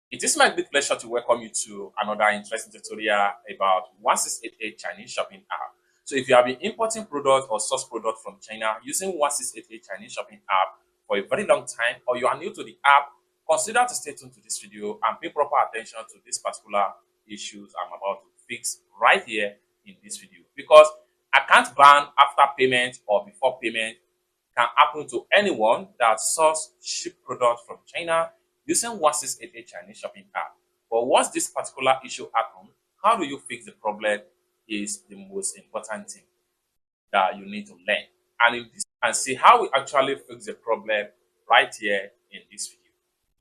It is my great pleasure to welcome you to another interesting tutorial about 1688 Chinese shopping app. So if you have been importing product or source product from China using 1688 Chinese shopping app for a very long time, or you are new to the app, consider to stay tuned to this video and pay proper attention to these particular issues I'm about to fix right here in this video. Because account ban after payment or before payment can happen to anyone that source ship product from China using 1688 Chinese shopping app. But once this particular issue happens, how do you fix the problem is the most important thing that you need to learn. And see how we actually fix the problem right here in this video.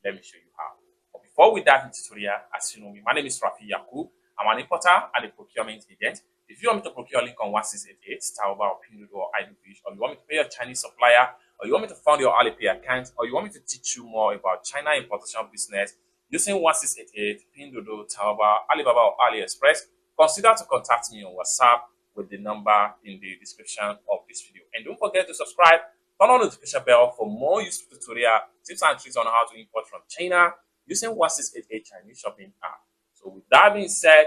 Let me show you how. But before we dive into tutorial, as you know me, my name is Rafi Yaku. I'm an importer and a procurement agent. If you want me to procure link on 1688, Taoba or pinduoduo or IDFish, or you want me to pay your Chinese supplier, or you want me to fund your Alipay account, or you want me to teach you more about China importation business using 1688, pinduoduo, Taoba, Alibaba, or AliExpress, consider to contact me on WhatsApp with the number in the description of this video. And don't forget to subscribe, turn on the notification bell for more useful tutorial tips and tricks on how to import from China using 1688 Chinese shopping app. So with that being said,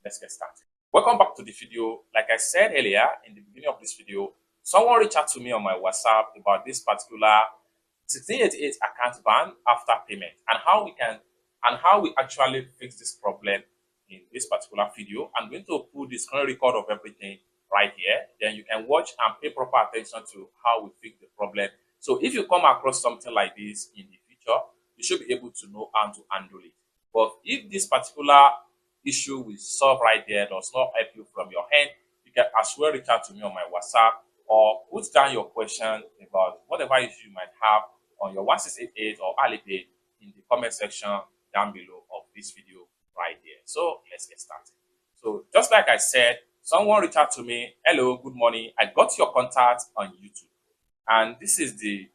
let's get started. Welcome back to the video. Like I said earlier in the beginning of this video, someone reached out to me on my WhatsApp about this particular 1688 account ban after payment and how we actually fix this problem in this particular video. I'm going to put the screen record of everything right here. Then you can watch and pay proper attention to how we fix the problem. So if you come across something like this in the future, you should be able to know how to handle it. But if this particular issue we solve right there does not help you from your hand, you can as well reach out to me on my WhatsApp or put down your question about whatever issue you might have on your 1688 or Alipay in the comment section down below of this video right there. So let's get started. So just like I said, someone reached out to me. Hello, good morning. I got your contact on YouTube, and this is the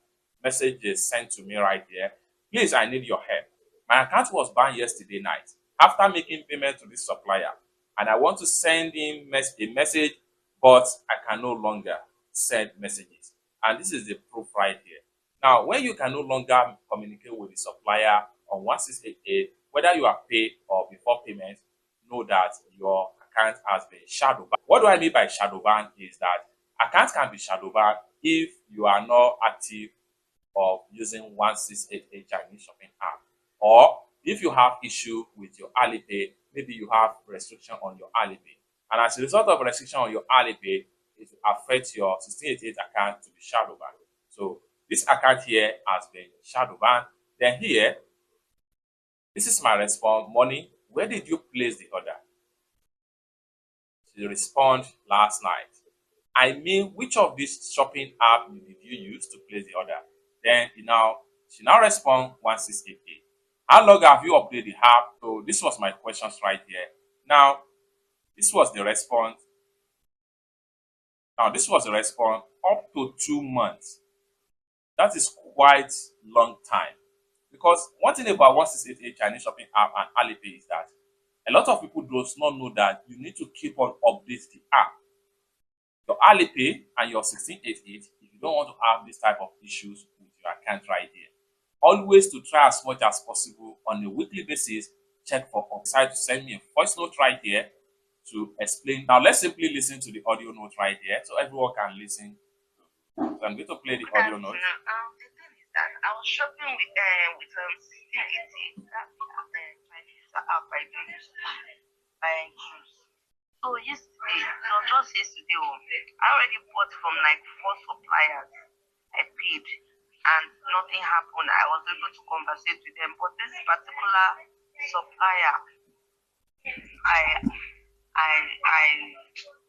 message they sent to me right there. Please, I need your help. My account was banned yesterday night after making payment to this supplier, and I want to send him a message, but I can no longer send messages. And this is the proof right here. Now, when you can no longer communicate with the supplier on 1688, whether you are paid or before payment, know that your account has been shadow banned. What do I mean by shadow ban is that account can be shadow banned if you are not active or using 1688 Chinese shopping app, or if you have issue with your Alipay, maybe you have restriction on your Alipay, and as a result of restriction on your Alipay, it will affect your 1688 account to be shadow banned. So this account here has been shadow banned. Then here, this is my response. Money, where did you place the order? She respond last night. I mean, which of these shopping app did you use to place the order? Then she now respond 1688. How long have you updated the app? So this was my questions right here. Now, this was the response. Up to 2 months. That is quite long time. Because one thing about 1688 Chinese shopping app and Alipay is that a lot of people does not know that you need to keep on updating the app. Your Alipay and your 1688, if you don't want to have this type of issues with your account right here, always to try as much as possible on a weekly basis, check for decide to send me a voice note right here to explain. Now let's simply listen to the audio note right here so everyone can listen. So I'm going to play the audio note. The thing is that I was shopping with 1680 Chinese app I use buying juice. So yesterday, just yesterday, I already bought from like 4 suppliers. I paid and nothing happened. I was able to conversate with them, but this particular supplier, I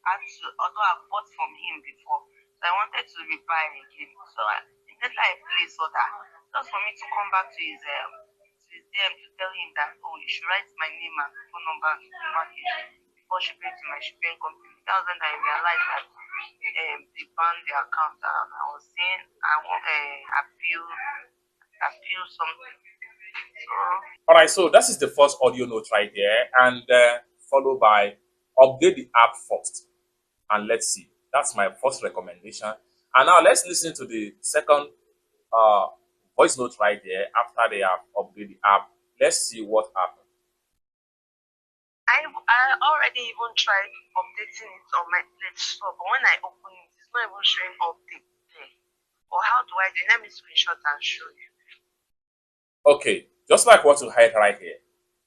had to, although I bought from him before, so I wanted to rebuy again. So immediately I placed order, just for me to come back to his DM to tell him that, oh, you should write my name and phone number and the package before shipping to my shipping company. That was when I realized that they banned the account. I was saying I want appeal something. So all right, so that is the first audio note right there, and followed by update the app first. And let's see. That's my first recommendation. And now let's listen to the second voice note right there after they have updated the app Let's see what happened. I already even tried updating it on my Play Store, but when I open it, it's not even showing update there. Or how do I do? Let me screenshot and show you. Okay, just like what you hide right here.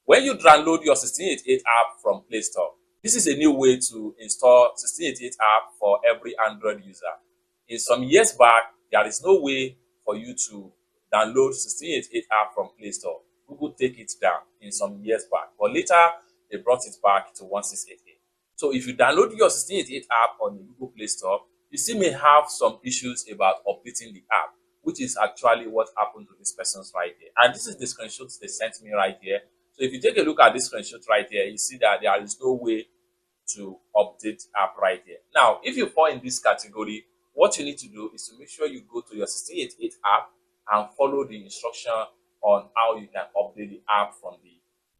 When you download your 1688 app from Play Store, this is a new way to install 1688 app for every Android user. In some years back, there is no way for you to download 1688 app from Play Store. Google take it down in some years back, but later they brought it back to 1688. So if you download your 1688 app on the Google Play Store, you still may have some issues about updating the app, which is actually what happened to this person's right here. And this is the screenshot they sent me right here. So if you take a look at this screenshot right here, you see that there is no way to update app right here. Now, if you fall in this category, what you need to do is to make sure you go to your 1688 app and follow the instruction on how you can update the app from the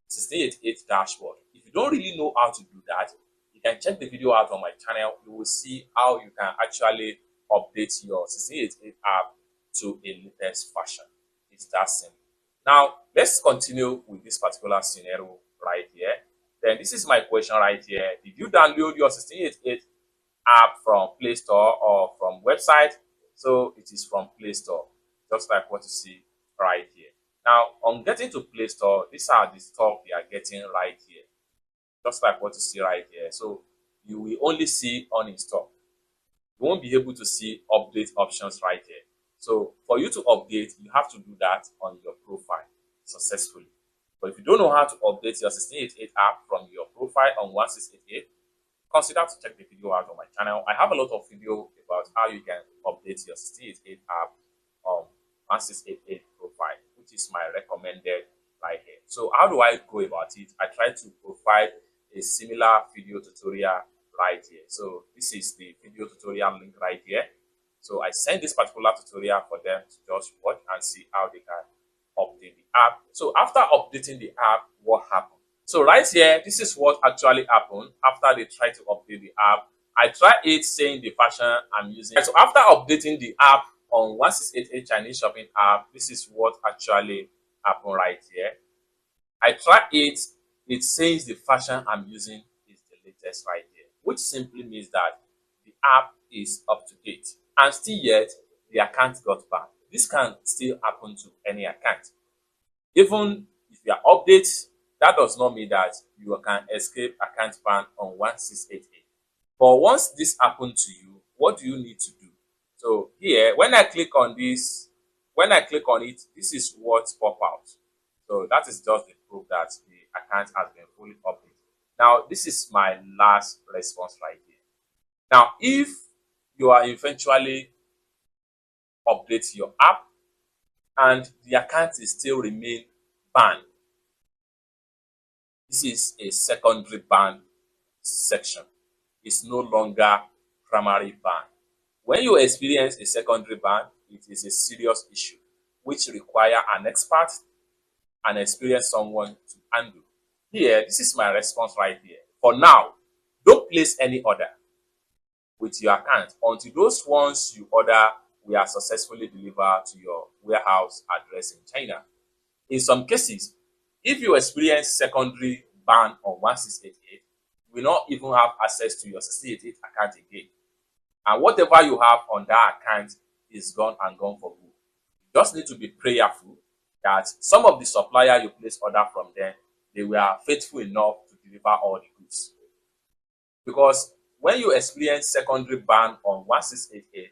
1688 dashboard. If you don't really know how to do that, you can check the video out on my channel. You will see how you can actually update your 1688 app to a latest version. It's that simple. Now, let's continue with this particular scenario right here. Then this is my question right here. Did you download your 1688 app from Play Store or from website? So it is from Play Store, just like what you see right here. Now, on getting to Play Store, these are the stuff we are getting right here, just like what you see right here. So you will only see uninstall. You won't be able to see update options right here. So for you to update, you have to do that on your profile successfully. But if you don't know how to update your 1688 app from your profile on 1688, consider to check the video out on my channel. I have a lot of video about how you can update your 1688 app on 1688 profile, which is my recommended right here. So how do I go about it? I try to provide a similar video tutorial right here. So this is the video tutorial link right here. So I send this particular tutorial for them to just watch and see how they can update the app. So after updating the app, what happened? So right here, this is what actually happened after they tried to update the app. I try it saying the fashion I'm using. So after updating the app on 1688 Chinese shopping app, this is what actually happened right here. I try it says the fashion I'm using is the latest right here, which simply means that the app is up to date. And still yet, the account got banned. This can still happen to any account. Even if you are updated, that does not mean that you can escape account ban on 1688. But once this happened to you, what do you need to do? So here, when I click on this, when I click on it, this is what pop out. So that is just the proof that the account has been fully updated. Now, this is my last response right here. Now, if you are eventually update your app and the account is still remain banned, this is a secondary ban section. It's no longer primary ban. When you experience a secondary ban, it is a serious issue which require an expert and experienced someone to handle. Here, this is my response right here. For now, don't place any order with your account until those ones you order were successfully delivered to your warehouse address in China. In some cases, if you experience secondary ban on 1688, you will not even have access to your 1688 account again. And whatever you have on that account is gone and gone for good. You just need to be prayerful that some of the supplier you place order from them, they were faithful enough to deliver all the goods. Because when you experience secondary ban on 1688,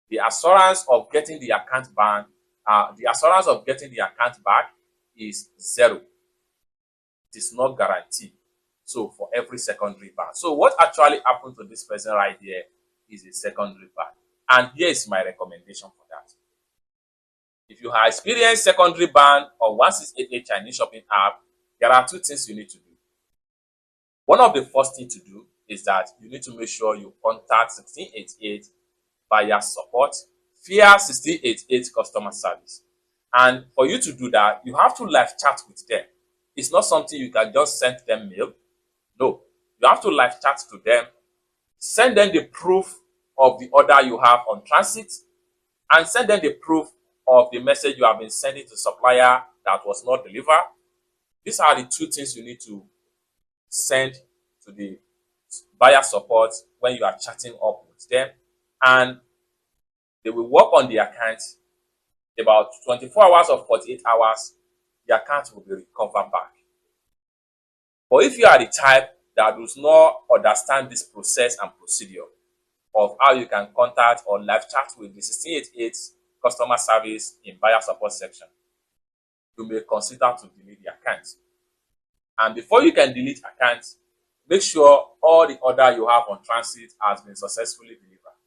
the assurance of getting the account ban, the assurance of getting the account back is zero. It is not guaranteed. So for every secondary ban. So what actually happened to this person right here is a secondary ban. And here is my recommendation for that. If you have experienced secondary ban on 1688 Chinese shopping app, there are two things you need to do. One of the first things to do is that you need to make sure you contact 1688 via support via 1688 customer service. And for you to do that, you have to live chat with them. It's not something you can just send them mail. No, you have to live chat to them, send them the proof of the order you have on transit, and send them the proof of the message you have been sending to supplier that was not delivered, These are the two things you need to send to the buyer support when you are chatting up with them, and they will work on the account. About 24 hours or 48 hours, the account will be recovered back. But if you are the type that does not understand this process and procedure of how you can contact or live chat with the 1688 customer service in buyer support section, you may consider to delete the account. And before you can delete account, make sure all the order you have on transit has been successfully delivered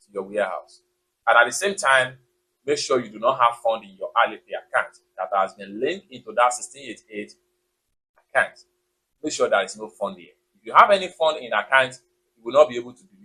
to your warehouse. And at the same time, make sure you do not have fund in your Alipay account that has been linked into that 1688 account. Make sure there is no fund here. If you have any fund in account, you will not be able to delete